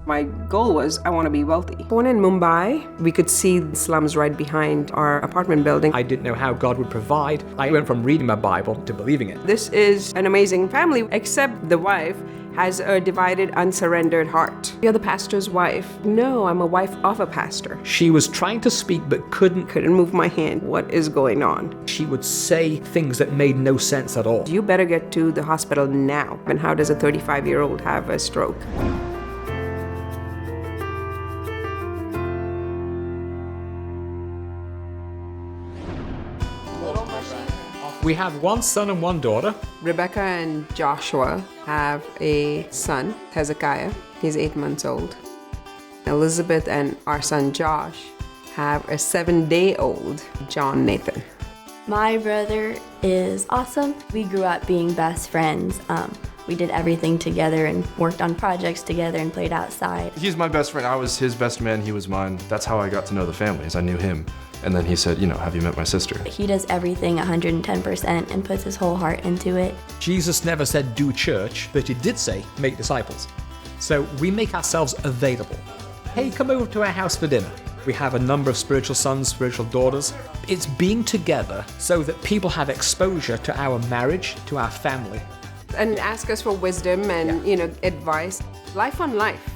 My goal was I want to be wealthy. Born in Mumbai, we could see the slums right behind our apartment building. I didn't know how God would provide. I went from reading my Bible to believing it. This is an amazing family, except the wife has a divided, unsurrendered heart. You're the pastor's wife. No, I'm a wife of a pastor. She was trying to speak but couldn't. Couldn't move my hand. What is going on? She would say things that made no sense at all. You better get to the hospital now. And how does a 35-year-old have a stroke? We have one son and one daughter. Rebecca and Joshua have a son, Hezekiah. He's 8 months old. Elizabeth and our son Josh have a 7-day-old, John Nathan. My brother is awesome. We grew up being best friends. We did everything together and worked on projects together and played outside. He's my best friend. I was his best man, he was mine. That's how I got to know the families. I knew him. And then he said, have you met my sister? He does everything 110% and puts his whole heart into it. Jesus never said do church, but he did say make disciples. So we make ourselves available. Hey, come over to our house for dinner. We have a number of spiritual sons, spiritual daughters. It's being together so that people have exposure to our marriage, to our family. And ask us for wisdom and, advice. Life on life.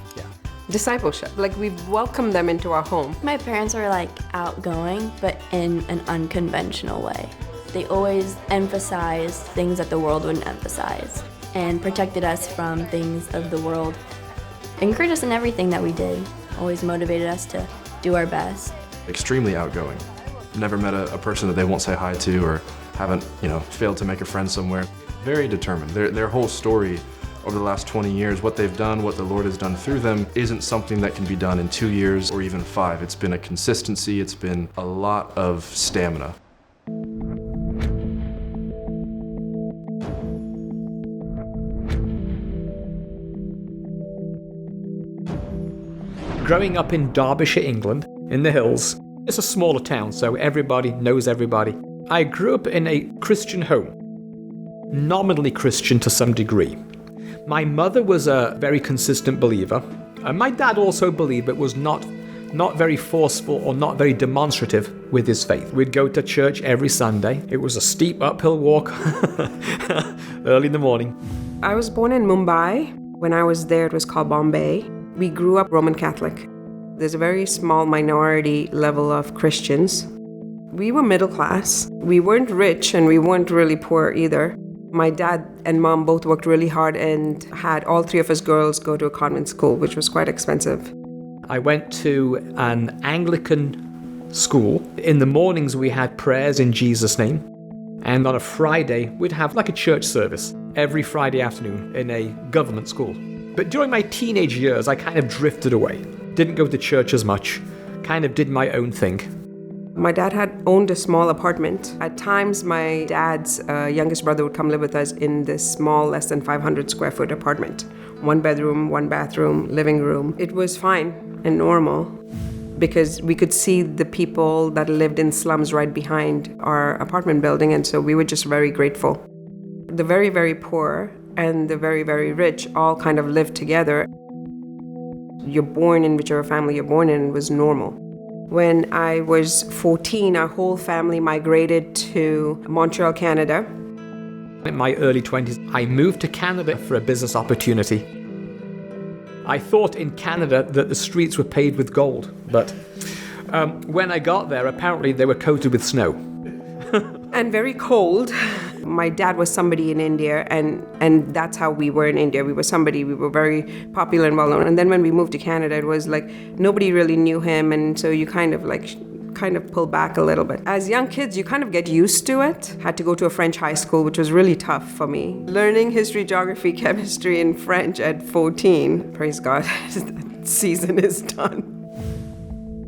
Discipleship. We've welcomed them into our home. My parents are outgoing, but in an unconventional way. They always emphasize things that the world wouldn't emphasize and protected us from things of the world. Encouraged us in everything that we did. Always motivated us to do our best. Extremely outgoing. Never met a person that they won't say hi to or haven't, failed to make a friend somewhere. Very determined. Their whole story over the last 20 years, what they've done, what the Lord has done through them, isn't something that can be done in 2 years or even 5. It's been a consistency, it's been a lot of stamina. Growing up in Derbyshire, England, in the hills, it's a smaller town, so everybody knows everybody. I grew up in a Christian home, nominally Christian to some degree. My mother was a very consistent believer, and my dad also believed, but was not very forceful or not very demonstrative with his faith. We'd go to church every Sunday. It was a steep uphill walk early in the morning. I was born in Mumbai. When I was there, it was called Bombay. We grew up Roman Catholic. There's a very small minority level of Christians. We were middle class. We weren't rich and we weren't really poor either. My dad and mom both worked really hard and had all 3 of us girls go to a convent school, which was quite expensive. I went to an Anglican school. In the mornings we had prayers in Jesus' name. And on a Friday we'd have a church service every Friday afternoon in a government school. But during my teenage years I kind of drifted away. Didn't go to church as much. Kind of did my own thing. My dad had owned a small apartment. At times, my dad's youngest brother would come live with us in this small, less than 500 square foot apartment. 1 bedroom, 1 bathroom, living room. It was fine and normal because we could see the people that lived in slums right behind our apartment building, and so we were just very grateful. The very, very poor and the very, very rich all kind of lived together. You're born in whichever family you're born in was normal. When I was 14, our whole family migrated to Montreal, Canada. In my early 20s, I moved to Canada for a business opportunity. I thought in Canada that the streets were paved with gold, but when I got there, apparently they were coated with snow. And very cold. My dad was somebody in India, and that's how we were in India. We were very popular and well-known. And then when we moved to Canada, it was nobody really knew him, and so you kind of pull back a little bit. As young kids, you kind of get used to it. Had to go to a French high school, which was really tough for me. Learning history, geography, chemistry, and French at 14, praise God, that season is done.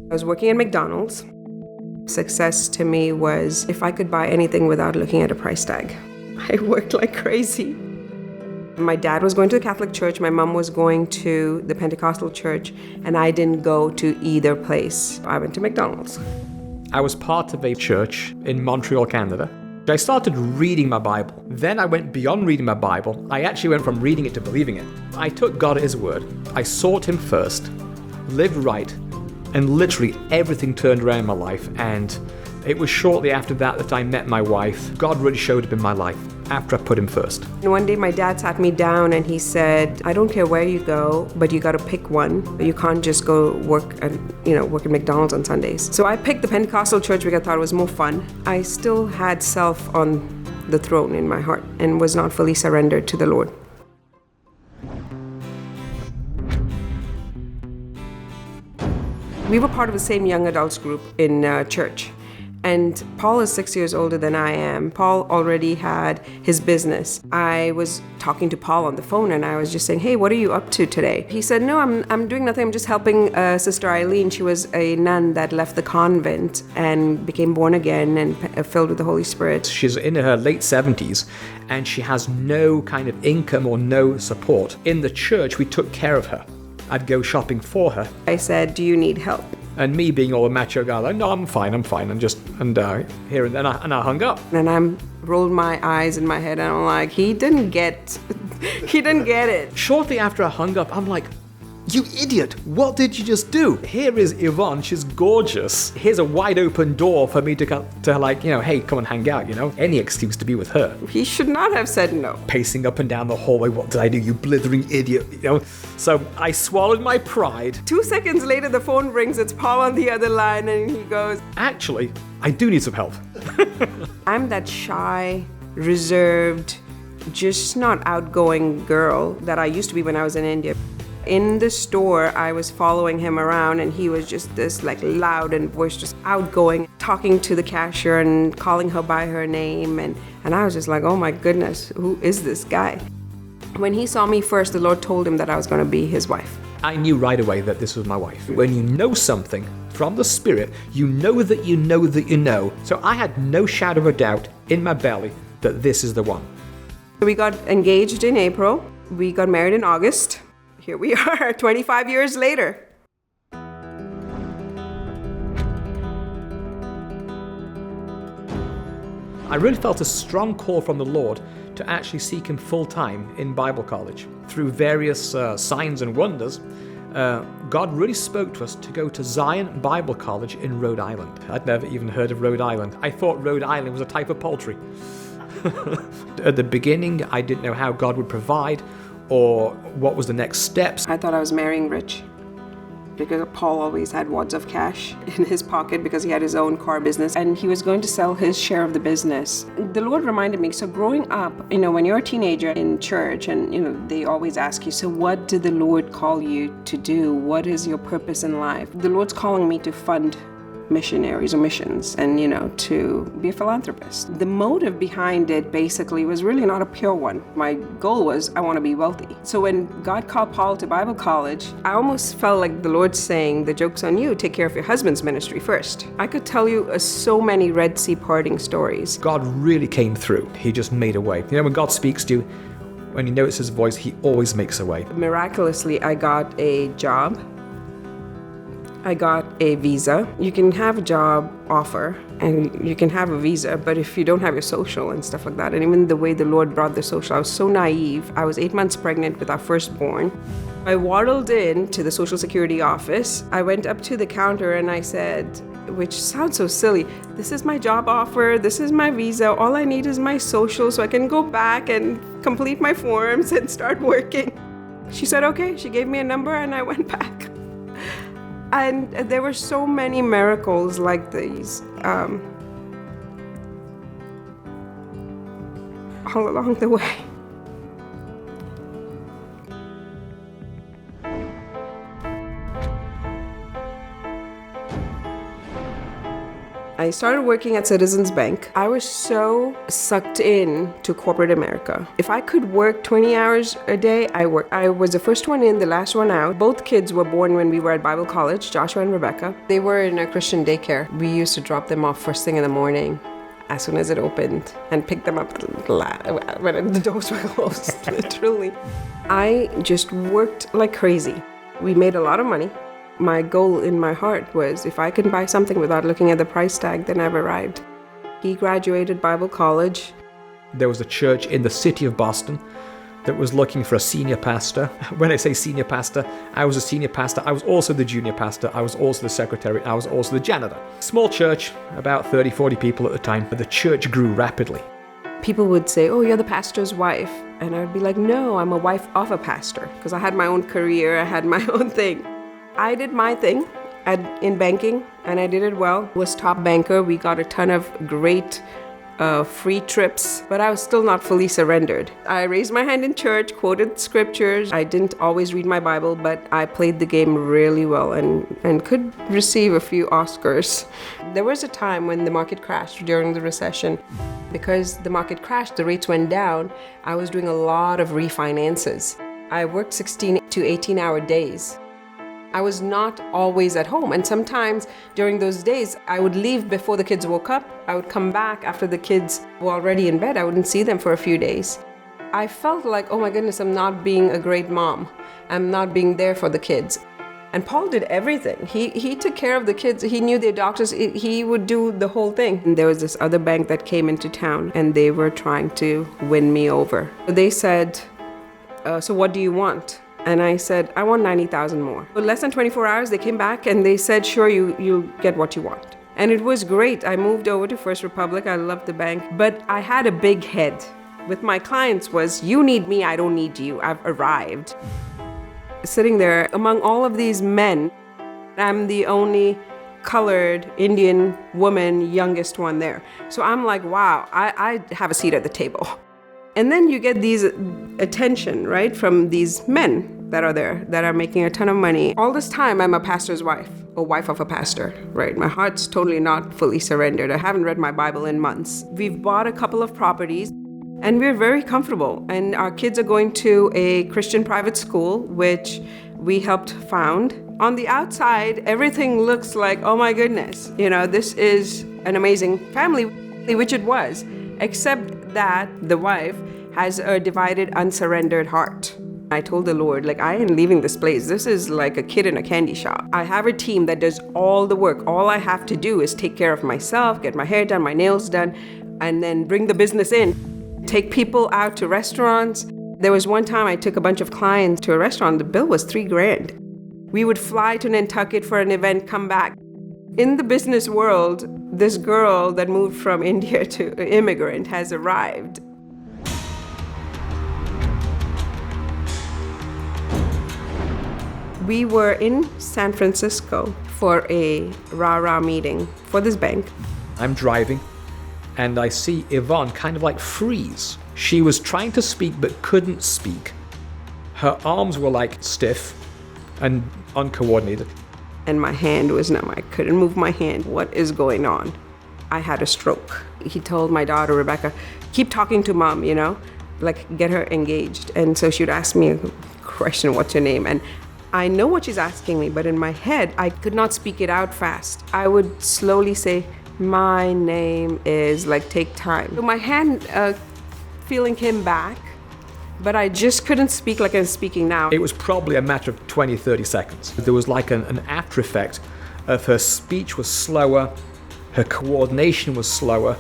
I was working at McDonald's. Success to me was if I could buy anything without looking at a price tag. I worked like crazy. My dad was going to the Catholic church, my mom was going to the Pentecostal church, and I didn't go to either place. I went to McDonald's. I was part of a church in Montreal, Canada. I started reading my Bible. Then I went beyond reading my Bible. I actually went from reading it to believing it. I took God at His word. I sought Him first, lived right, and literally everything turned around in my life. And it was shortly after that I met my wife. God really showed up in my life after I put Him first. And one day my dad sat me down and he said, I don't care where you go, but you got to pick one. You can't just go work at McDonald's on Sundays. So I picked the Pentecostal church because I thought it was more fun. I still had self on the throne in my heart and was not fully surrendered to the Lord. We were part of the same young adults group in church. And Paul is 6 years older than I am. Paul already had his business. I was talking to Paul on the phone and I was just saying, hey, what are you up to today? He said, no, I'm doing nothing. I'm just helping Sister Eileen. She was a nun that left the convent and became born again and filled with the Holy Spirit. She's in her late 70s and she has no kind of income or no support. In the church, we took care of her. I'd go shopping for her. I said, do you need help? And me being all a macho guy, like, no, I'm fine, and here and then, I hung up. And I rolled my eyes in my head, and I'm like, he didn't get it. Shortly after I hung up, I'm like, you idiot, what did you just do? Here is Yvonne, she's gorgeous. Here's a wide open door for me to hey, come and hang out, any excuse to be with her. He should not have said no. Pacing up and down the hallway, what did I do, you blithering idiot, So I swallowed my pride. 2 seconds later, the phone rings, it's Paul on the other line, and he goes, actually, I do need some help. I'm that shy, reserved, just not outgoing girl that I used to be when I was in India. In the store, I was following him around and he was just this loud and boisterous, outgoing, talking to the cashier and calling her by her name. And I was just like, oh my goodness, who is this guy? When he saw me first, the Lord told him that I was going to be his wife. I knew right away that this was my wife. When you know something from the Spirit, you know that you know that you know. So I had no shadow of a doubt in my belly that this is the one. We got engaged in April. We got married in August. Here we are, 25 years later. I really felt a strong call from the Lord to actually seek Him full-time in Bible college. Through various signs and wonders, God really spoke to us to go to Zion Bible College in Rhode Island. I'd never even heard of Rhode Island. I thought Rhode Island was a type of poultry. At the beginning, I didn't know how God would provide or what was the next steps. I thought I was marrying rich because Paul always had wads of cash in his pocket because he had his own car business and he was going to sell his share of the business. The Lord reminded me, so growing up, when you're a teenager in church and, they always ask you, so what did the Lord call you to do? What is your purpose in life? The Lord's calling me to fund missionaries or missions and, to be a philanthropist. The motive behind it basically was really not a pure one. My goal was I want to be wealthy. So when God called Paul to Bible college, I almost felt like the Lord saying, the joke's on you, take care of your husband's ministry first. I could tell you so many Red Sea parting stories. God really came through. He just made a way. When God speaks to you, when you know it's His voice, He always makes a way. Miraculously, I got a job. I got a visa. You can have a job offer and you can have a visa, but if you don't have your social and stuff like that, and even the way the Lord brought the social, I was so naive. I was 8 months pregnant with our firstborn. I waddled in to the Social Security office. I went up to the counter and I said, which sounds so silly, this is my job offer, this is my visa, all I need is my social so I can go back and complete my forms and start working. She said, okay. She gave me a number and I went back. And there were so many miracles like these all along the way. I started working at Citizens Bank. I was so sucked in to corporate America. If I could work 20 hours a day, I worked. I was the first one in, the last one out. Both kids were born when we were at Bible college, Joshua and Rebecca. They were in a Christian daycare. We used to drop them off first thing in the morning as soon as it opened and pick them up when the doors were closed, literally. I just worked like crazy. We made a lot of money. My goal in my heart was if I can buy something without looking at the price tag, then I've arrived. He graduated Bible college. There was a church in the city of Boston that was looking for a senior pastor. When I say senior pastor, I was a senior pastor. I was also the junior pastor. I was also the secretary. I was also the janitor. Small church, about 30, 40 people at the time, but the church grew rapidly. People would say, oh, you're the pastor's wife. And I'd be like, no, I'm a wife of a pastor, because I had my own career. I had my own thing. I did my thing in banking, and I did it well. Was top banker. We got a ton of great free trips, but I was still not fully surrendered. I raised my hand in church, quoted scriptures. I didn't always read my Bible, but I played the game really well and could receive a few Oscars. There was a time when the market crashed during the recession. Because the market crashed, the rates went down, I was doing a lot of refinances. I worked 16 to 18-hour days. I was not always at home, and sometimes during those days, I would leave before the kids woke up. I would come back after the kids were already in bed. I wouldn't see them for a few days. I felt like, oh my goodness, I'm not being a great mom. I'm not being there for the kids. And Paul did everything. He took care of the kids. He knew their doctors. He would do the whole thing. And there was this other bank that came into town, and they were trying to win me over. They said, so what do you want? And I said, I want 90,000 more. In less than 24 hours, they came back and they said, sure, you'll get what you want. And it was great. I moved over to First Republic. I loved the bank, but I had a big head. With my clients was, you need me, I don't need you. I've arrived. Sitting there among all of these men, I'm the only colored Indian woman, youngest one there. So I'm like, wow, I have a seat at the table. And then you get these attention, right, from these men that are there, that are making a ton of money. All this time, I'm a pastor's wife, a wife of a pastor, right? My heart's totally not fully surrendered. I haven't read my Bible in months. We've bought a couple of properties, and we're very comfortable. And our kids are going to a Christian private school, which we helped found. On the outside, everything looks like, oh my goodness, this is an amazing family, which it was, except that the wife has a divided, unsurrendered heart. I told the Lord, I ain't leaving this place. This is like a kid in a candy shop. I have a team that does all the work. All I have to do is take care of myself, get my hair done, my nails done, and then bring the business in. Take people out to restaurants. There was one time I took a bunch of clients to a restaurant. The bill was $3,000. We would fly to Nantucket for an event, come back. In the business world, this girl that moved from India to immigrant has arrived. We were in San Francisco for a rah-rah meeting for this bank. I'm driving, and I see Yvonne kind of freeze. She was trying to speak but couldn't speak. Her arms were stiff and uncoordinated. And my hand was numb. I couldn't move my hand. What is going on? I had a stroke. He told my daughter, Rebecca, keep talking to mom, get her engaged. And so she would ask me a question, what's your name? And I know what she's asking me, but in my head, I could not speak it out fast. I would slowly say, my name is, take time. So my hand feeling came back, but I just couldn't speak like I'm speaking now. It was probably a matter of 20, 30 seconds. There was an after effect of her speech was slower, her coordination was slower,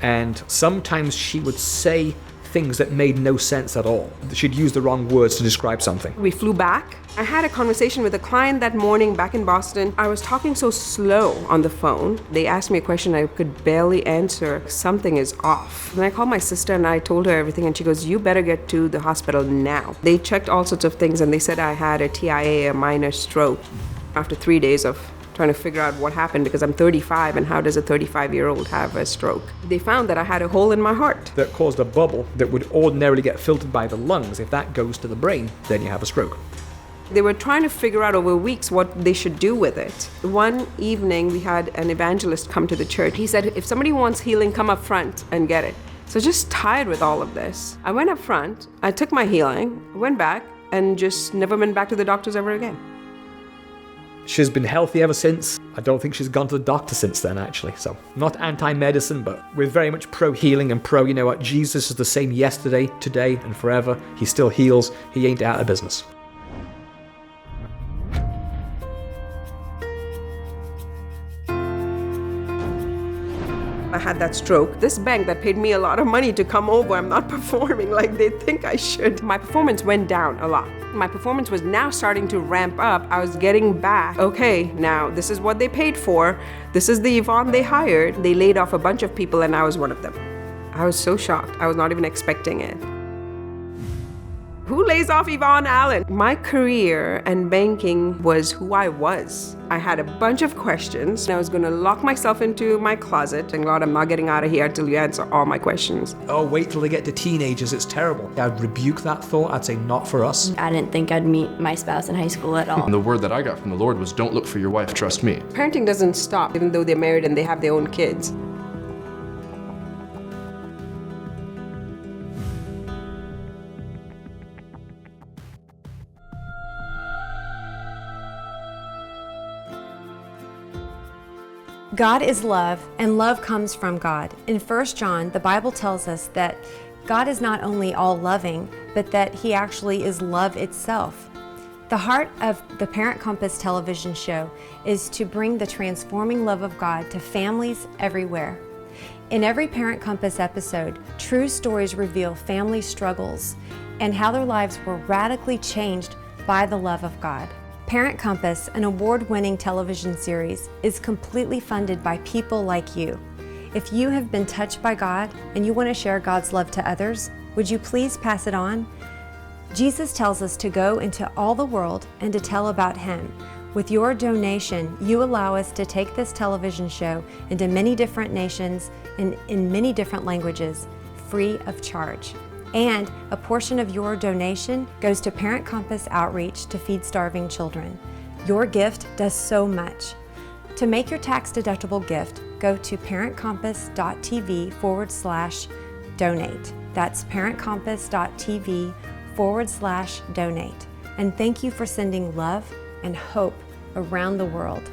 and sometimes she would say things that made no sense at all. She'd use the wrong words to describe something. We flew back. I had a conversation with a client that morning back in Boston. I was talking so slow on the phone. They asked me a question I could barely answer. Something is off. Then I called my sister and I told her everything, and she goes, you better get to the hospital now. They checked all sorts of things and they said I had a TIA, a minor stroke. After 3 days of trying to figure out what happened, because I'm 35 and how does a 35-year-old have a stroke? They found that I had a hole in my heart. That caused a bubble that would ordinarily get filtered by the lungs. If that goes to the brain, then you have a stroke. They were trying to figure out over weeks what they should do with it. One evening, we had an evangelist come to the church. He said, if somebody wants healing, come up front and get it. So just tired with all of this. I went up front, I took my healing, went back, and just never went back to the doctors ever again. She's been healthy ever since. I don't think she's gone to the doctor since then, actually. So, not anti-medicine, but we're very much pro-healing and pro, Jesus is the same yesterday, today, and forever. He still heals. He ain't out of business. I had that stroke. This bank that paid me a lot of money to come over, I'm not performing like they think I should. My performance went down a lot. My performance was now starting to ramp up. I was getting back. Okay, now this is what they paid for. This is the Yvonne they hired. They laid off a bunch of people and I was one of them. I was so shocked. I was not even expecting it. Who lays off Yvonne Allen? My career and banking was who I was. I had a bunch of questions. I was going to lock myself into my closet and God, I'm not getting out of here until you answer all my questions. Oh, wait till they get to teenagers, it's terrible. I'd rebuke that thought. I'd say, not for us. I didn't think I'd meet my spouse in high school at all. And the word that I got from the Lord was, don't look for your wife, trust me. Parenting doesn't stop even though they're married and they have their own kids. God is love, and love comes from God. In 1 John, the Bible tells us that God is not only all-loving, but that He actually is love itself. The heart of the Parent Compass television show is to bring the transforming love of God to families everywhere. In every Parent Compass episode, true stories reveal family struggles and how their lives were radically changed by the love of God. Parent Compass, an award-winning television series, is completely funded by people like you. If you have been touched by God and you want to share God's love to others, would you please pass it on? Jesus tells us to go into all the world and to tell about Him. With your donation, you allow us to take this television show into many different nations and in many different languages, free of charge. And a portion of your donation goes to Parent Compass Outreach to feed starving children. Your gift does so much. To make your tax-deductible gift, go to parentcompass.tv/donate. That's parentcompass.tv/donate. And thank you for sending love and hope around the world.